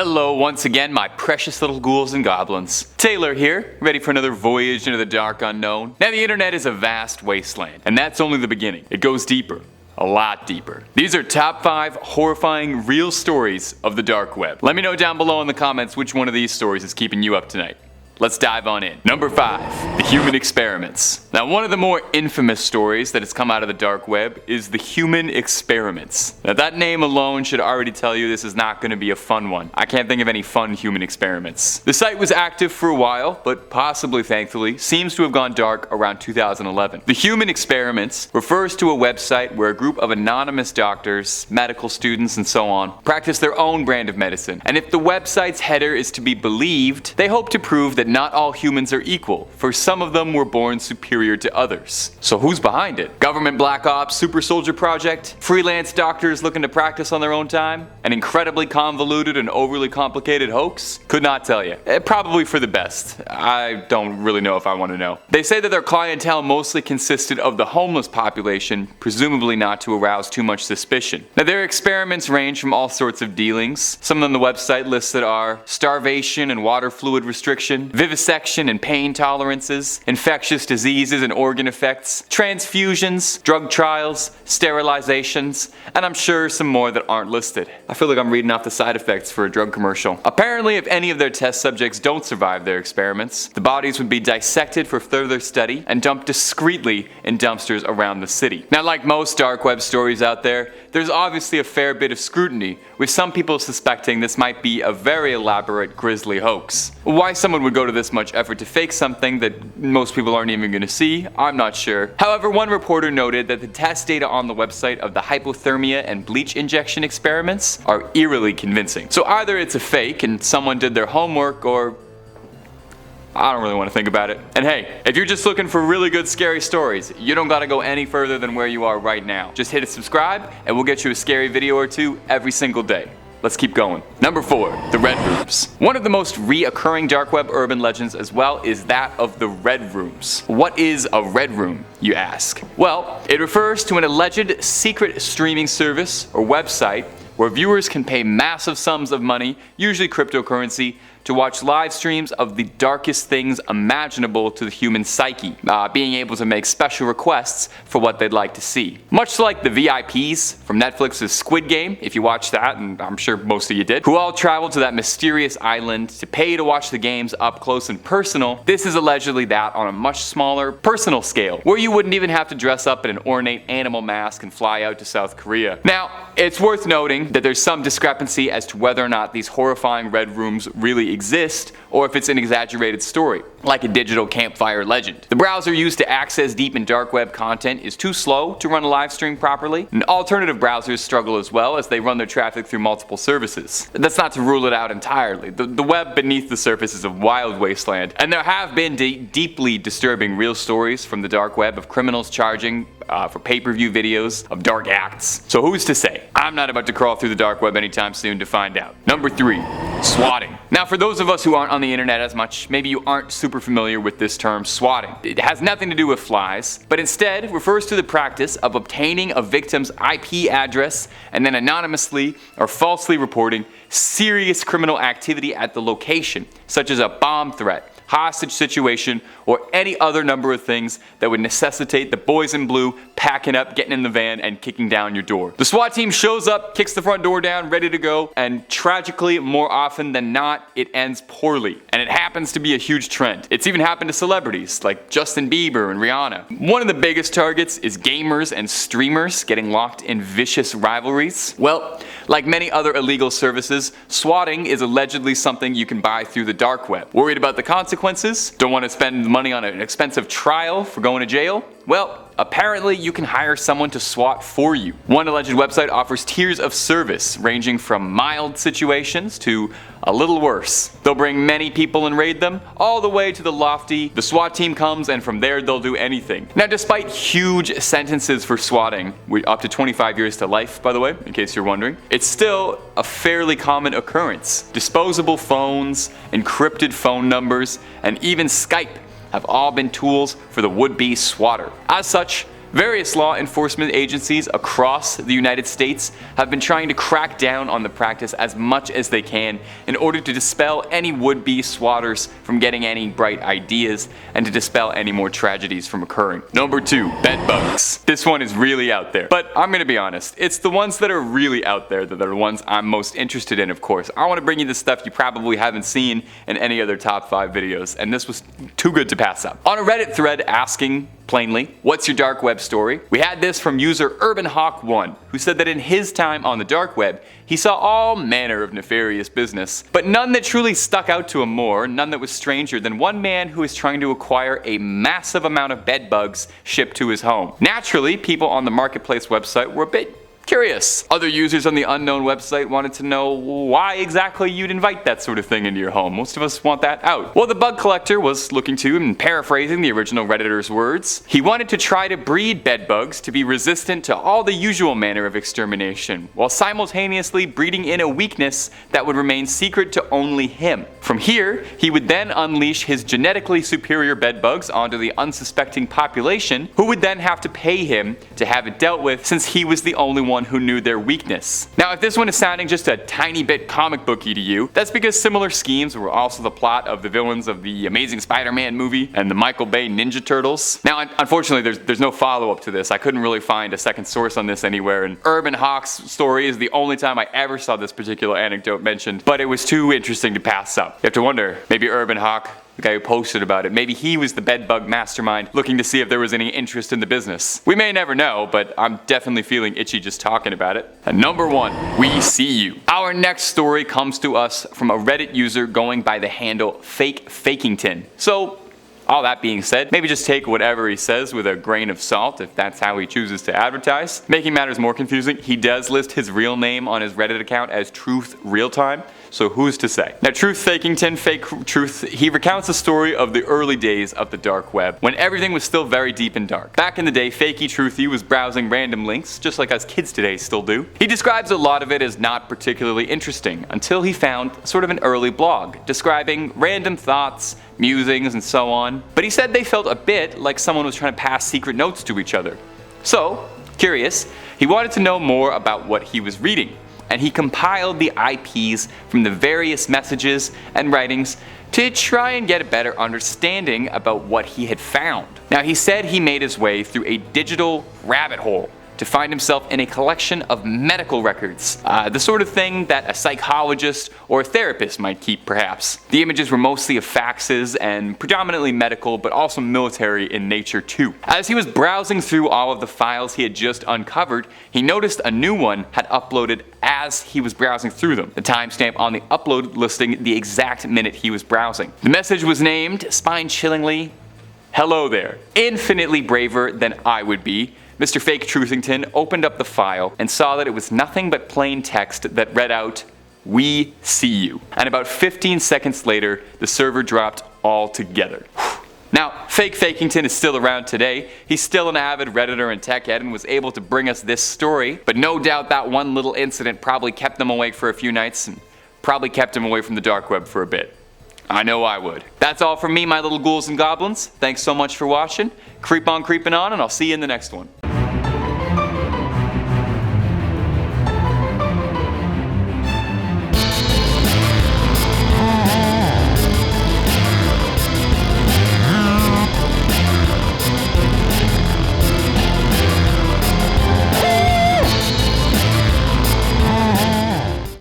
Hello once again, my precious little ghouls and goblins. Taylor here, ready for another voyage into the dark unknown. Now the internet is a vast wasteland, and that's only the beginning. It goes deeper. A lot deeper. These are top 5 horrifying real stories of the dark web. Let me know down below in the comments which one of these stories is keeping you up tonight. Let's dive on in. Number 5, the human experiments. Now one of the more infamous stories that has come out of the dark web is the human experiments. Now that name alone should already tell you this is not going to be a fun one. I can't think of any fun human experiments. The site was active for a while, but possibly thankfully seems to have gone dark around 2011. The human experiments refers to a website where a group of anonymous doctors, medical students, and so on practice their own brand of medicine. And if the website's header is to be believed, they hope to prove that not all humans are equal, for some of them were born superior to others. So who's behind it? Government black ops, super soldier project, freelance doctors looking to practice on their own time, an incredibly convoluted and overly complicated hoax? Could not tell you. Probably for the best. I don't really know if I want to know. They say that their clientele mostly consisted of the homeless population, presumably not to arouse too much suspicion. Now their experiments range from all sorts of dealings. Some on the website listed are starvation and water fluid restriction, vivisection and pain tolerances, infectious diseases and organ effects, transfusions, drug trials, sterilizations, and I'm sure some more that aren't listed. I feel like I'm reading off the side effects for a drug commercial. Apparently, if any of their test subjects don't survive their experiments, the bodies would be dissected for further study and dumped discreetly in dumpsters around the city. Now, like most dark web stories out there, there's obviously a fair bit of scrutiny, with some people suspecting this might be a very elaborate, grisly hoax. Why someone would go to this much effort to fake something that most people aren't even going to see, I'm not sure. However, one reporter noted that the test data on the website of the hypothermia and bleach injection experiments are eerily convincing. So either it's a fake and someone did their homework, or I don't really want to think about it. And hey, if you're just looking for really good scary stories, you don't gotta go any further than where you are right now. Just hit a subscribe and we'll get you a scary video or two every single day. Let's keep going. Number 4, the Red Rooms. One of the most reoccurring dark web urban legends as well is that of the Red Rooms. What is a Red Room, you ask? Well, it refers to an alleged secret streaming service or website where viewers can pay massive sums of money, usually cryptocurrency, to watch live streams of the darkest things imaginable to the human psyche, being able to make special requests for what they'd like to see. Much like the VIPs from Netflix's Squid Game, if you watched that, and I'm sure most of you did, who all traveled to that mysterious island to pay to watch the games up close and personal, this is allegedly that on a much smaller, personal scale, where you wouldn't even have to dress up in an ornate animal mask and fly out to South Korea. Now, it's worth noting that there's some discrepancy as to whether or not these horrifying red rooms really exist, or if it's an exaggerated story, like a digital campfire legend. The browser used to access deep and dark web content is too slow to run a live stream properly, and alternative browsers struggle as well as they run their traffic through multiple services. That's not to rule it out entirely. The web beneath the surface is a wild wasteland, and there have been deeply disturbing real stories from the dark web of criminals charging for pay-per-view videos of dark acts. So who's to say? I'm not about to crawl through the dark web anytime soon to find out. Number 3, swatting. Now for those of us who aren't on the internet as much, maybe you aren't super familiar with this term swatting. It has nothing to do with flies, but instead refers to the practice of obtaining a victim's IP address and then anonymously or falsely reporting serious criminal activity at the location, such as a bomb threat, hostage situation, or any other number of things that would necessitate the boys in blue packing up, getting in the van, and kicking down your door. The SWAT team shows up, kicks the front door down, ready to go, and tragically, more often than not, it ends poorly. And it happens to be a huge trend. It's even happened to celebrities like Justin Bieber and Rihanna. One of the biggest targets is gamers and streamers getting locked in vicious rivalries. Well, like many other illegal services, swatting is allegedly something you can buy through the dark web. Worried about the consequences? Don't want to spend money on an expensive trial for going to jail? Well, apparently you can hire someone to SWAT for you. One alleged website offers tiers of service ranging from mild situations to a little worse. They'll bring many people and raid them, all the way to the lofty, the SWAT team comes and from there they'll do anything. Now despite huge sentences for swatting, up to 25 years to life by the way, in case you're wondering, it's still a fairly common occurrence. Disposable phones, encrypted phone numbers, and even Skype have all been tools for the would-be swatter. As such, Various law enforcement agencies across the United States have been trying to crack down on the practice as much as they can in order to dispel any would-be swatters from getting any bright ideas and to dispel any more tragedies from occurring. Number 2. Bedbugs. This one is really out there, but I'm gonna be honest, it's the ones that are really out there that are the ones I'm most interested in, of course. I want to bring you the stuff you probably haven't seen in any other top 5 videos, and this was too good to pass up. On a Reddit thread asking, plainly, what's your dark web story? We had this from user UrbanHawk1, who said that in his time on the dark web, he saw all manner of nefarious business, but none that truly stuck out to him more, none that was stranger than one man who was trying to acquire a massive amount of bedbugs shipped to his home. Naturally, people on the marketplace website were a bit curious. Other users on the unknown website wanted to know why exactly you'd invite that sort of thing into your home. Most of us want that out. Well, the bug collector was looking to, and paraphrasing the original Redditor's words, he wanted to try to breed bedbugs to be resistant to all the usual manner of extermination, while simultaneously breeding in a weakness that would remain secret to only him. From here, he would then unleash his genetically superior bedbugs onto the unsuspecting population, who would then have to pay him to have it dealt with, since he was the only one who knew their weakness. Now, if this one is sounding just a tiny bit comic booky to you, that's because similar schemes were also the plot of the villains of the Amazing Spider-Man movie and the Michael Bay Ninja Turtles. Now, unfortunately, there's no follow-up to this. I couldn't really find a second source on this anywhere, and Urban Hawk's story is the only time I ever saw this particular anecdote mentioned, but it was too interesting to pass up. You have to wonder, maybe Urban Hawk, the guy who posted about it, maybe he was the bedbug mastermind looking to see if there was any interest in the business. We may never know, but I'm definitely feeling itchy just talking about it. And number 1, we see you. Our next story comes to us from a Reddit user going by the handle FakeFakington. So, all that being said, maybe just take whatever he says with a grain of salt if that's how he chooses to advertise. Making matters more confusing, he does list his real name on his Reddit account as Truth Realtime, so who's to say? Now, FakeFakington, Fake Truth, he recounts the story of the early days of the dark web, when everything was still very deep and dark. Back in the day, Fakey Truthy was browsing random links, just like us kids today still do. He describes a lot of it as not particularly interesting, until he found sort of an early blog, describing random thoughts, musings, and so on. But he said they felt a bit like someone was trying to pass secret notes to each other. So, curious, he wanted to know more about what he was reading, and he compiled the IPs from the various messages and writings to try and get a better understanding about what he had found. Now, he said he made his way through a digital rabbit hole to find himself in a collection of medical records, the sort of thing that a psychologist or a therapist might keep, perhaps. The images were mostly of faxes and predominantly medical, but also military in nature too. As he was browsing through all of the files he had just uncovered, he noticed a new one had uploaded as he was browsing through them, the timestamp on the upload listing the exact minute he was browsing. The message was named, spine-chillingly, "Hello there. Infinitely braver than I would be." Mr. Fake Truthington opened up the file and saw that it was nothing but plain text that read out, "We see you." And about 15 seconds later, the server dropped altogether. Now, FakeFakington is still around today. He's still an avid Redditor and tech head and was able to bring us this story, but no doubt that one little incident probably kept him awake for a few nights and probably kept him away from the dark web for a bit. I know I would. That's all from me, my little ghouls and goblins. Thanks so much for watching. Creep on creeping on, and I'll see you in the next one.